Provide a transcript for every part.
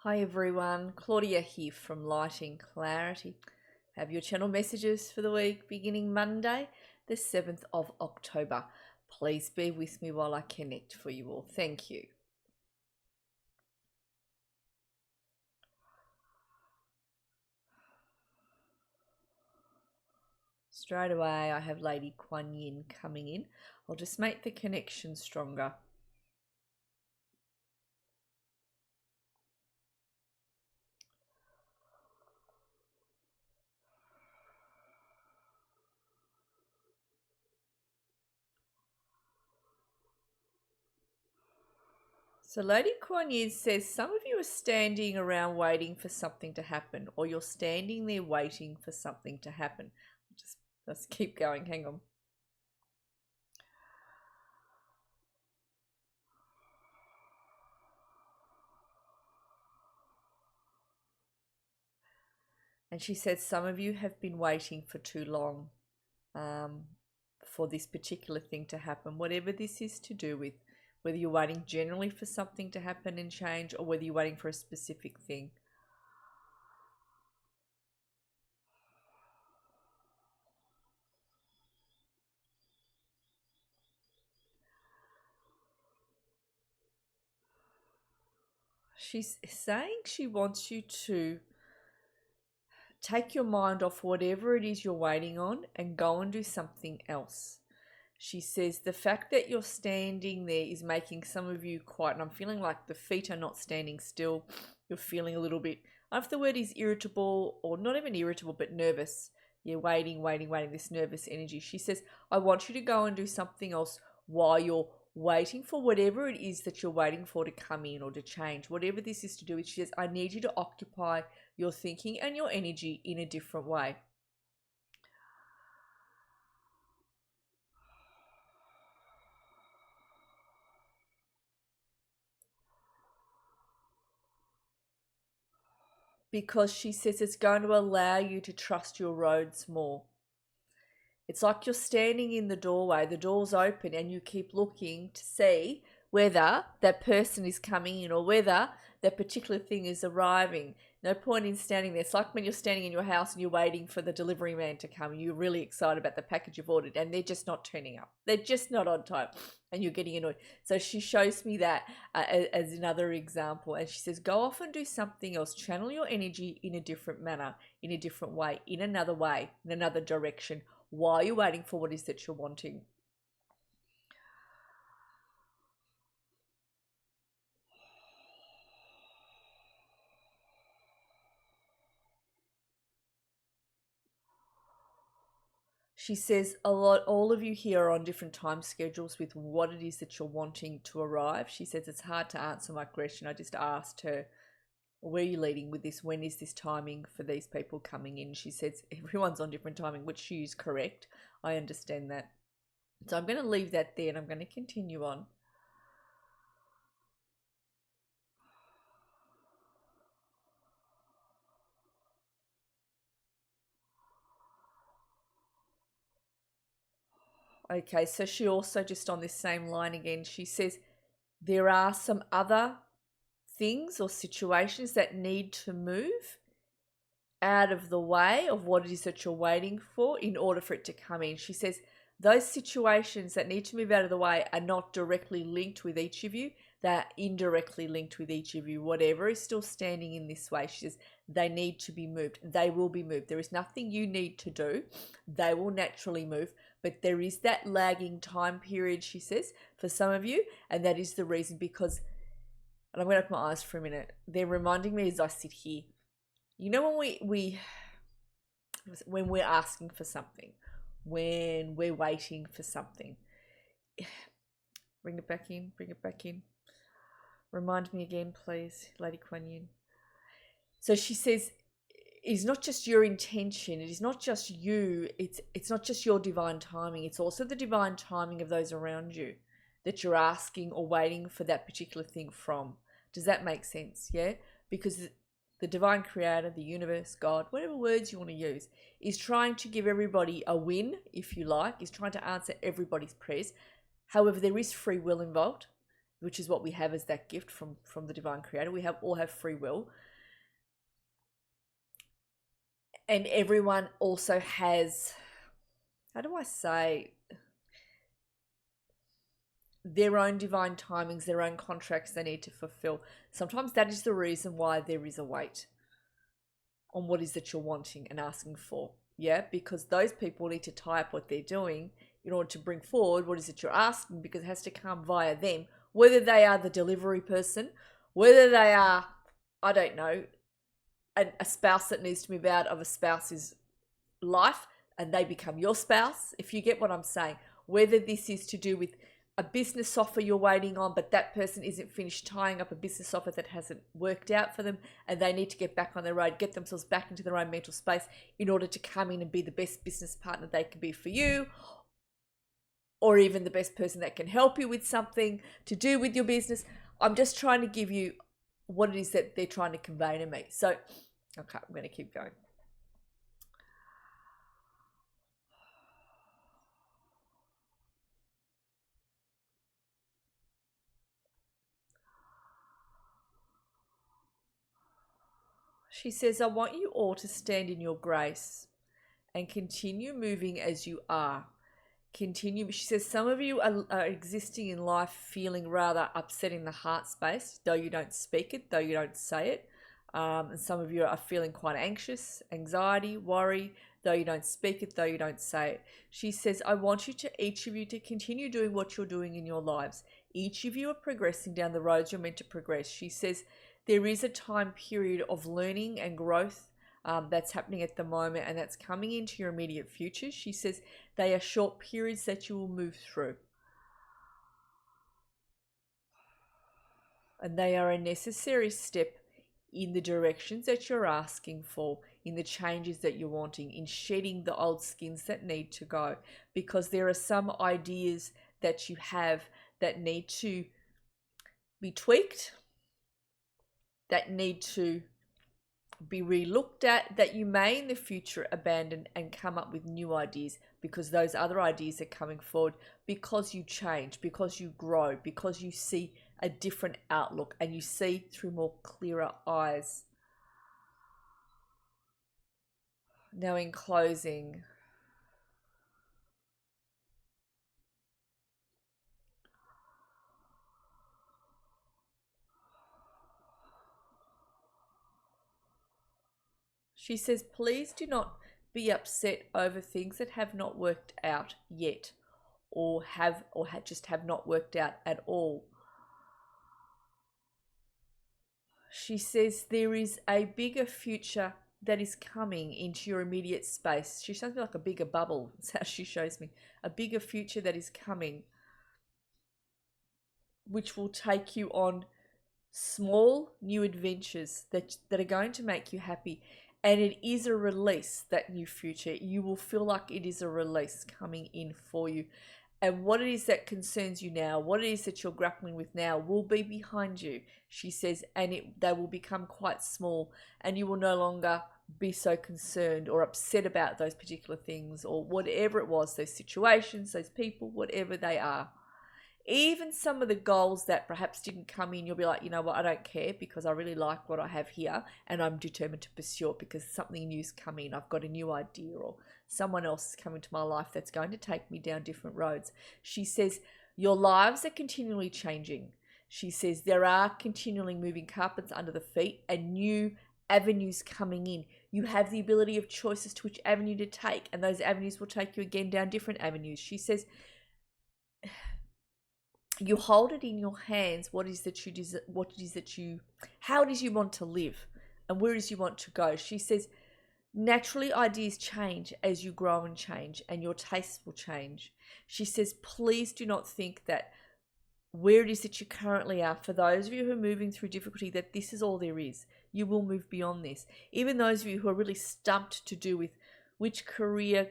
Hi everyone, Claudia here from Lighting Clarity. Have your channel messages for the week beginning Monday, the 7th of October. Please be with me while I connect for you all. Thank you. Straight away, I have Lady Kuan coming in. I'll just make the connection stronger. So Lady Kuan Yin says some of you are standing around waiting for something to happen, or you're standing there waiting for something to happen. Let's keep going, hang on. And she said some of you have been waiting for too long for this particular thing to happen, whatever this is to do with, whether you're waiting generally for something to happen and change or whether you're waiting for a specific thing. She's saying she wants you to take your mind off whatever it is you're waiting on and go and do something else. She says the fact that you're standing there is making some of you quite, and I'm feeling like the feet are not standing still. You're feeling a little bit, I don't know if the word is irritable or not even irritable, but nervous. You're waiting, this nervous energy. She says, I want you to go and do something else while you're waiting for whatever it is that you're waiting for to come in or to change. Whatever this is to do with, she says, I need you to occupy your thinking and your energy in a different way. Because she says it's going to allow you to trust your roads more. It's like you're standing in the doorway, the door's open, and you keep looking to see whether that person is coming in or whether that particular thing is arriving. No point in standing there. It's like when you're standing in your house and you're waiting for the delivery man to come. You're really excited about the package you've ordered and they're just not turning up. They're just not on time and you're getting annoyed. So she shows me that as another example. And she says, go off and do something else. Channel your energy in a different manner, in a different way, in another direction, while you're waiting for what it is that you're wanting. She says all of you here are on different time schedules with what it is that you're wanting to arrive. She says it's hard to answer my question. I just asked her, where are you leading with this? When is this timing for these people coming in? She says everyone's on different timing, which she is correct. I understand that. So I'm going to leave that there and I'm going to continue on. Okay, so she also, just on this same line again, she says there are some other things or situations that need to move out of the way of what it is that you're waiting for in order for it to come in. She says those situations that need to move out of the way are not directly linked with each of you. They're indirectly linked with each of you. Whatever is still standing in this way, she says, they need to be moved. They will be moved. There is nothing you need to do. They will naturally move. But there is that lagging time period, she says, for some of you. And that is the reason because, and I'm going to open my eyes for a minute. They're reminding me as I sit here. You know when we're asking for something, when we're waiting for something. Bring it back in. Remind me again, please, Lady Kuan Yin. So she says, it's not just your intention. It is not just you. It's not just your divine timing. It's also the divine timing of those around you that you're asking or waiting for that particular thing from. Does that make sense? Yeah? Because the divine creator, the universe, God, whatever words you want to use, is trying to give everybody a win, if you like, is trying to answer everybody's prayers. However, there is free will involved. which is what we have as that gift from the divine creator. We all have free will. And everyone also has, how do I say, their own divine timings, their own contracts they need to fulfill. Sometimes that is the reason why there is a wait on what is that you're wanting and asking for. Yeah, because those people need to tie up what they're doing in order to bring forward what is it you're asking, because it has to come via them, whether they are the delivery person, whether they are, I don't know, a spouse that needs to move out of a spouse's life and they become your spouse, if you get what I'm saying. Whether this is to do with a business offer you're waiting on, but that person isn't finished tying up a business offer that hasn't worked out for them, and they need to get back on their road, get themselves back into their own mental space in order to come in and be the best business partner they can be for you, or even the best person that can help you with something to do with your business. I'm just trying to give you what it is that they're trying to convey to me. So, okay, I'm going to keep going. She says, I want you all to stand in your grace and continue moving as you are. Continue. She says, some of you are existing in life feeling rather upset in the heart space, though you don't speak it, though you don't say it. And some of you are feeling quite anxious, anxiety, worry, though you don't speak it, though you don't say it. She says, I want each of you to continue doing what you're doing in your lives. Each of you are progressing down the roads you're meant to progress. She says, there is a time period of learning and growth that's happening at the moment, and that's coming into your immediate future. She says they are short periods that you will move through. And they are a necessary step in the directions that you're asking for, in the changes that you're wanting, in shedding the old skins that need to go. Because there are some ideas that you have that need to be tweaked, that need to be re-looked at, that you may in the future abandon and come up with new ideas, because those other ideas are coming forward because you change, because you grow, because you see a different outlook and you see through more clearer eyes. Now, in closing, she says, please do not be upset over things that have not worked out yet, or just have not worked out at all. She says there is a bigger future that is coming into your immediate space. She shows me like a bigger bubble. That's how she shows me. A bigger future that is coming, which will take you on small new adventures that are going to make you happy. And it is a release, that new future. You will feel like it is a release coming in for you. And what it is that concerns you now, what it is that you're grappling with now, will be behind you, she says, and they will become quite small, and you will no longer be so concerned or upset about those particular things, or whatever it was, those situations, those people, whatever they are. Even some of the goals that perhaps didn't come in, you'll be like, you know what, I don't care, because I really like what I have here and I'm determined to pursue it because something new's coming. I've got a new idea, or someone else is coming to my life that's going to take me down different roads. She says, your lives are continually changing. She says there are continually moving carpets under the feet and new avenues coming in. You have the ability of choices to which avenue to take, and those avenues will take you again down different avenues. She says, you hold it in your hands how it is you want to live and where it is you want to go. She says, naturally ideas change as you grow and change, and your tastes will change. She says, please do not think that where it is that you currently are, for those of you who are moving through difficulty, that this is all there is. You will move beyond this. Even those of you who are really stumped to do with which career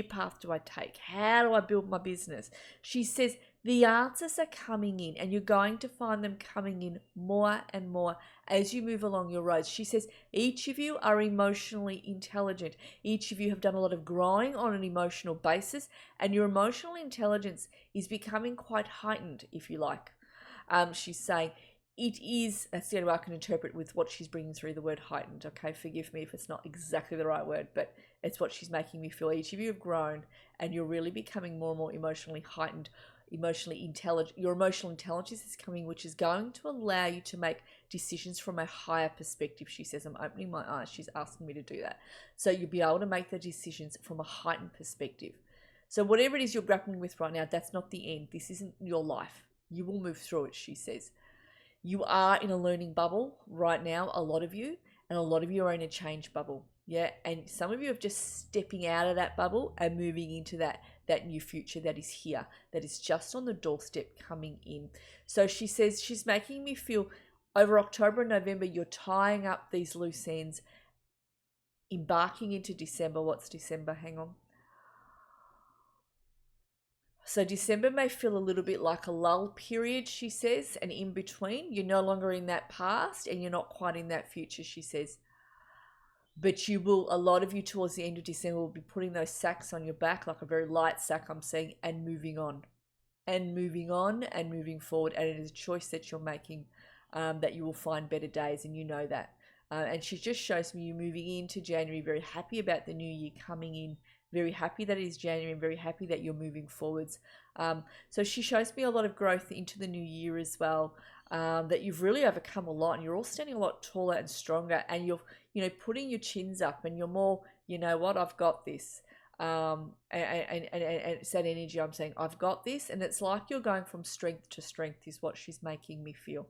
path do I take? How do I build my business? She says, the answers are coming in, and you're going to find them coming in more and more as you move along your roads. She says, each of you are emotionally intelligent. Each of you have done a lot of growing on an emotional basis, and your emotional intelligence is becoming quite heightened, if you like. She's saying it is, that's the only way I can interpret with what she's bringing through the word heightened. Okay, forgive me if it's not exactly the right word, but it's what she's making me feel. Each of you have grown and you're really becoming more and more emotionally heightened, emotionally intelligent. Your emotional intelligence is coming, which is going to allow you to make decisions from a higher perspective. She says, I'm opening my eyes. She's asking me to do that. So you'll be able to make the decisions from a heightened perspective. So whatever it is you're grappling with right now, that's not the end. This isn't your life. You will move through it, she says. You are in a learning bubble right now, a lot of you, and a lot of you are in a change bubble. Yeah, and some of you are just stepping out of that bubble and moving into that new future that is here, that is just on the doorstep coming in. So she says she's making me feel over October and November, you're tying up these loose ends, embarking into December. What's December? Hang on. So December may feel a little bit like a lull period, she says, and in between. You're no longer in that past and you're not quite in that future, she says. But you will, a lot of you towards the end of December will be putting those sacks on your back, like a very light sack, I'm saying, and moving on. And moving on and moving forward. And it is a choice that you're making, that you will find better days, and you know that. And she just shows me you moving into January, very happy about the new year coming in, very happy that it is January, and very happy that you're moving forwards. So she shows me a lot of growth into the new year as well, that you've really overcome a lot, and you're all standing a lot taller and stronger, and you're, putting your chins up, and you're more, you know what, I've got this. And it's that energy. I'm saying I've got this, and it's like you're going from strength to strength is what she's making me feel.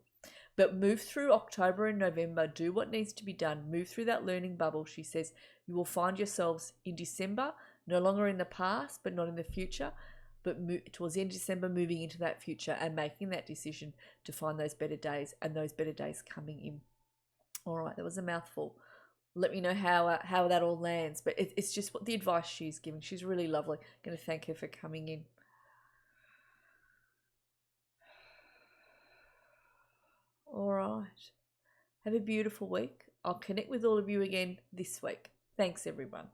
But move through October and November, do what needs to be done, move through that learning bubble. She says you will find yourselves in December, no longer in the past, but not in the future, but towards the end of December, moving into that future and making that decision to find those better days, and those better days coming in. All right, that was a mouthful. Let me know how that all lands. But it's just what the advice she's giving. She's really lovely. I'm going to thank her for coming in. All right. Have a beautiful week. I'll connect with all of you again this week. Thanks, everyone.